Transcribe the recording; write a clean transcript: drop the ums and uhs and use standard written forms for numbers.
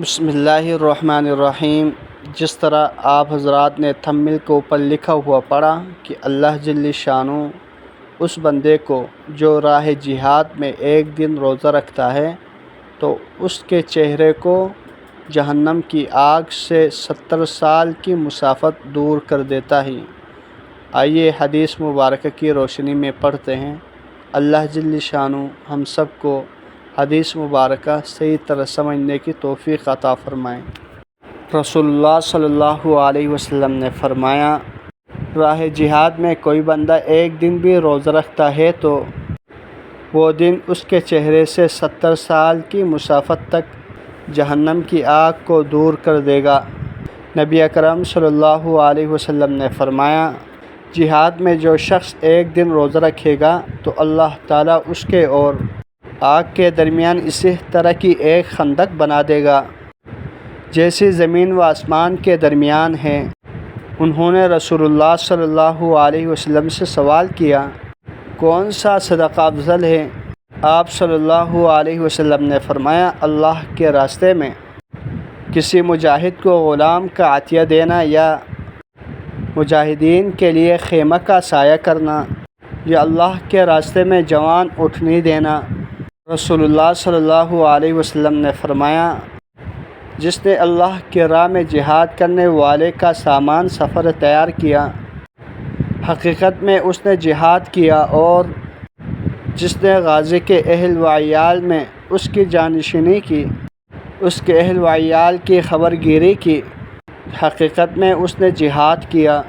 بسم اللہ الرحمن الرحیم۔ جس طرح آپ حضرات نے تھمبنیل کے اوپر لکھا ہوا پڑھا کہ اللہ جل شانہ اس بندے کو جو راہ جہاد میں ایک دن روزہ رکھتا ہے تو اس کے چہرے کو جہنم کی آگ سے 70 سال کی مسافت دور کر دیتا ہے۔ آئیے حدیث مبارکہ کی روشنی میں پڑھتے ہیں۔ اللہ جل شانہ ہم سب کو حدیث مبارکہ صحیح طرح سمجھنے کی توفیق عطا فرمائیں۔ رسول اللہ صلی اللہ علیہ وسلم نے فرمایا، راہ جہاد میں کوئی بندہ ایک دن بھی روزہ رکھتا ہے تو وہ دن اس کے چہرے سے 70 سال کی مسافت تک جہنم کی آگ کو دور کر دے گا۔ نبی اکرم صلی اللہ علیہ وسلم نے فرمایا، جہاد میں جو شخص ایک دن روزہ رکھے گا تو اللہ تعالیٰ اس کے اور آگ کے درمیان اسی طرح کی ایک خندق بنا دے گا جیسی زمین و آسمان کے درمیان ہے۔ انہوں نے رسول اللہ صلی اللہ علیہ وسلم سے سوال کیا، کون سا صدقہ افضل ہے؟ آپ صلی اللہ علیہ وسلم نے فرمایا، اللہ کے راستے میں کسی مجاہد کو غلام کا عطیہ دینا، یا مجاہدین کے لیے خیمہ کا سایہ کرنا، یا اللہ کے راستے میں جوان اونٹنی دینا۔ رسول اللہ صلی اللہ علیہ وسلم نے فرمایا، جس نے اللہ کی راہ میں جہاد کرنے والے کا سامان سفر تیار کیا، حقیقت میں اس نے جہاد کیا، اور جس نے غازی کے اہل و عیال میں اس کی جانشینی کی، اس کے اہل و عیال کی خبر گیری کی، حقیقت میں اس نے جہاد کیا۔